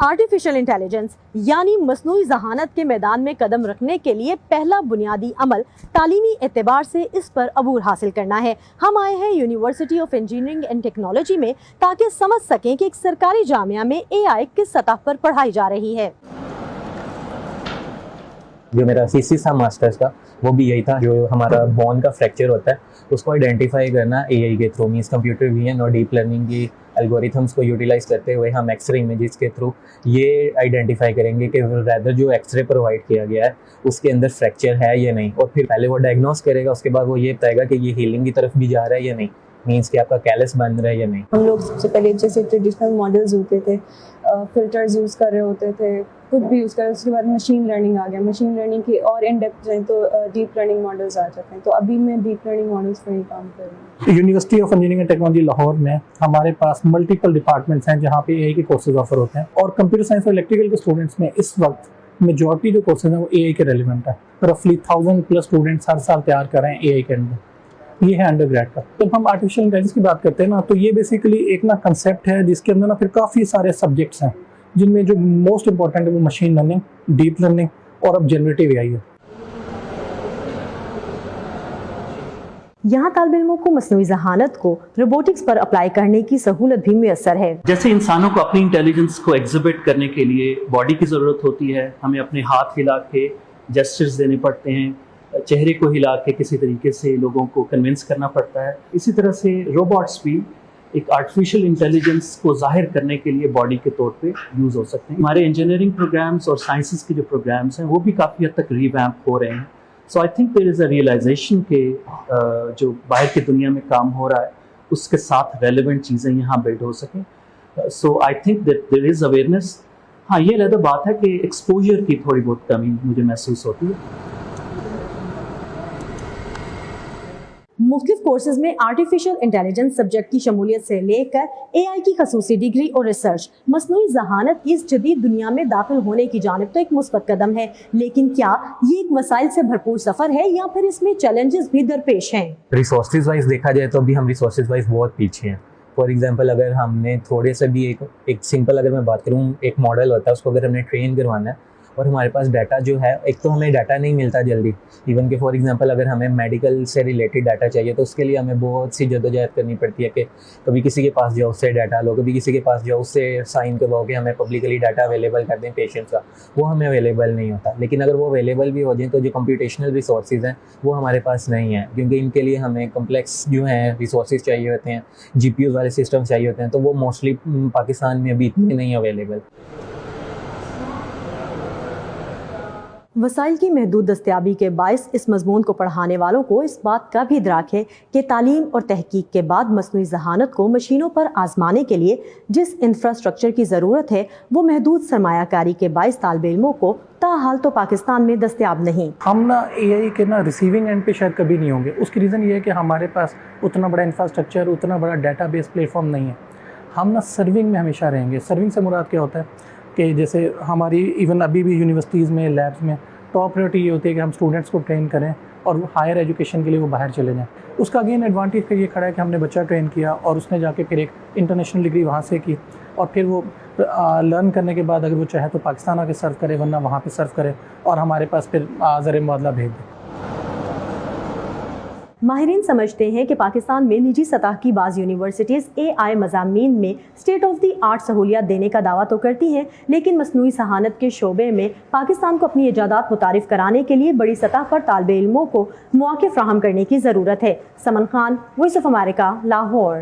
Artificial intelligence یعنی مصنوعی ذہانت کے میدان میں قدم رکھنے کے لیے پہلا بنیادی عمل تعلیمی اعتبار سے اس پر عبور حاصل کرنا ہے۔ ہم آئے ہیں university of engineering and technology میں تاکہ سمجھ سکیں کہ ایک سرکاری جامعہ میں AI کس سطح پر پڑھائی جا رہی ہے۔ جو میرا تھیسس تھا ماسٹرز کا وہ بھی یہی تھا، جو ہمارا بون کا فریکچر ہوتا ہے اس کو آئیڈینٹیفائی کرنا AI کے تھرو، مینس کمپیوٹر ویژن اور ڈیپ لرننگ کی الگوریتھمس کو یوٹیلائز کرتے ہوئے ہم ایکس رے امیجز کے تھرو یہ آئیڈینٹیفائی کریں گے کہ ریدر جو ایکس رے پرووائڈ کیا گیا ہے اس کے اندر فریکچر ہے یا نہیں، اور پھر پہلے وہ ڈائگنوز کرے گا، اس کے بعد وہ یہ بتائے گا کہ یہ ہیلنگ کی طرف بھی جا رہا ہے یا نہیں، مینس کہ آپ کا کیلس بن رہا ہے یا نہیں۔ ہم لوگ سب سے پہلے جیسے ٹریڈیشنل ماڈلز ہوتے تھے، فلٹرز یوز کر رہے ہوتے تھے، خود بھی یوز کر رہے، اس کے بعد مشین لرننگ آ گیا، مشین لرننگ کی اور ان ڈیپتھ جائیں تو ڈیپ لرننگ ماڈلز آ جاتے ہیں، تو ابھی میں ڈیپ لرننگ ماڈلز پر ہی کام کر رہی ہوں۔ University of engineering and technology Lahore میں ہمارے پاس ملٹیپل ڈپارٹمنٹس ہیں جہاں پہ AI کے کورسز آفر ہوتے ہیں، اور کمپیوٹر سائنس اور الیکٹریکل کے اسٹوڈنٹس میں اس وقت میجورٹی جو کورسز ہیں وہ AI کے ریلیونٹ ہیں۔ رفلی 1000+ اسٹوڈنٹس ہر سال تیار کر رہے ہیں AI کے اندر، یہ ہے انڈر گریڈ کا۔ جب ہم آرٹیفیشل انٹیلیجنس کی بات کرتے ہیں نا، تو یہ بیسیکلی ایک کنسیپٹ ہے جس کے اندر پھر کافی سارے سبجیکٹس ہیں، جن میں جو موسٹ امپورٹنٹ ہے وہ مشین لرننگ، ڈیپ لرننگ اور اب جنریٹیو AI ہے۔ یہاں طالب علموں کو مصنوعی ذہانت کو روبوٹکس پر اپلائی کرنے کی سہولت بھی میسر ہے۔ جیسے انسانوں کو اپنی انٹیلیجنس کو ایگزیبٹ کرنے کے لیے باڈی کی ضرورت ہوتی ہے، ہمیں اپنے ہاتھ ہلا کے جسچرز دینے پڑتے ہیں، چہرے کو ہلا کے کسی طریقے سے لوگوں کو کنونس کرنا پڑتا ہے، اسی طرح سے روبوٹس بھی ایک آرٹیفیشل انٹیلیجنس کو ظاہر کرنے کے لیے باڈی کے طور پہ یوز ہو سکتے ہیں۔ ہمارے انجینئرنگ پروگرامز اور سائنسز کے جو پروگرامز ہیں وہ بھی کافی حد تک ریویمپ ہو رہے ہیں۔ سو I think there is a realization کہ جو باہر کی دنیا میں کام ہو رہا ہے اس کے ساتھ ریلیونٹ چیزیں یہاں بلڈ ہو سکیں۔ So I think that there is awareness. ہاں، یہ علیحدہ بات ہے کہ ایکسپوجر کی تھوڑی بہت کمی مجھے محسوس ہوتی ہے۔ مختلف کورسز میں آرٹیفیشل انٹیلیجنس سبجیکٹ کی شمولیت سے لے کر AI کی خصوصی ڈگری اور ریسرچ، مصنوعی ذہانت کی اس جدید دنیا میں داخل ہونے کی جانب تو ایک مثبت قدم ہے، لیکن کیا یہ ایک وسائل سے بھرپور سفر ہے یا پھر اس میں چیلنجز بھی درپیش ہیں؟ ریسورسز وائز دیکھا جائے تو ابھی ہم ریسورسز وائز بہت پیچھے ہیں۔ فار ایگزامپل اگر ہم نے تھوڑے سے بھی ایک سمپل اگر میں بات کروں، ایک ماڈل ہوتا ہے اس کو اگر ہم نے ٹرین کروانا ہے اور ہمارے پاس ڈاٹا جو ہے، ایک تو ہمیں ڈاٹا نہیں ملتا جلدی، ایون کہ فار ایگزامپل اگر ہمیں میڈیکل سے ریلیٹڈ ڈاٹا چاہیے تو اس کے لیے ہمیں بہت سی جدوجہد کرنی پڑتی ہے کہ کبھی کسی کے پاس جاؤ اس سے ڈاٹا لو، کبھی کسی کے پاس جاؤ اس سے سائن کرواؤ کہ ہمیں پبلکلی ڈاٹا اویلیبل کر دیں پیشنٹ کا، وہ ہمیں اویلیبل نہیں ہوتا۔ لیکن اگر وہ اویلیبل بھی ہو جائیں تو جو کمپیوٹیشنل ریسورسز ہیں وہ ہمارے پاس نہیں ہیں، کیونکہ ان کے لیے ہمیں کمپلیکس جو ہیں ریسورسز چاہیے ہوتے ہیں، GPUs والے سسٹم چاہیے ہوتے ہیں، تو وہ موسٹلی پاکستان میں ابھی اتنے نہیں اویلیبل۔ وسائل کی محدود دستیابی کے باعث اس مضمون کو پڑھانے والوں کو اس بات کا بھی ادراک ہے کہ تعلیم اور تحقیق کے بعد مصنوعی ذہانت کو مشینوں پر آزمانے کے لیے جس انفراسٹرکچر کی ضرورت ہے وہ محدود سرمایہ کاری کے باعث طالب علموں کو تاحال تو پاکستان میں دستیاب نہیں۔ ہم AI کے ریسیونگ اینڈ پہ شاید کبھی نہیں ہوں گے۔ اس کی ریزن یہ ہے کہ ہمارے پاس اتنا بڑا انفراسٹرکچر، اتنا بڑا ڈیٹا بیس پلیٹ فارم نہیں ہے۔ ہم سرونگ میں ہمیشہ رہیں گے۔ سرونگ سے مراد کیا ہوتا ہے کہ جیسے ہماری ایون ابھی بھی یونیورسٹیز میں، لیبس میں ٹاپ پریورٹی یہ ہوتی ہے کہ ہم اسٹوڈنٹس کو ٹرین کریں اور ہائر ایجوکیشن کے لیے وہ باہر چلے جائیں۔ اس کا اگین ایڈوانٹیج یہ کھڑا ہے کہ ہم نے بچہ ٹرین کیا اور اس نے جا کے پھر ایک انٹرنیشنل ڈگری وہاں سے کی، اور پھر وہ لرن کرنے کے بعد اگر وہ چاہے تو پاکستان آ کے سرو کرے، ورنہ وہاں پہ سرو کرے اور ہمارے پاس پھر زر مبادلہ بھیج دے۔ ماہرین سمجھتے ہیں کہ پاکستان میں نجی سطح کی بعض یونیورسٹیز AI مضامین میں اسٹیٹ آف دی آرٹ سہولیات دینے کا دعویٰ تو کرتی ہیں، لیکن مصنوعی ذہانت کے شعبے میں پاکستان کو اپنی ایجادات متعارف کرانے کے لیے بڑی سطح پر طالب علموں کو مواقع فراہم کرنے کی ضرورت ہے۔ Saman Khan, voice of America, Lahore.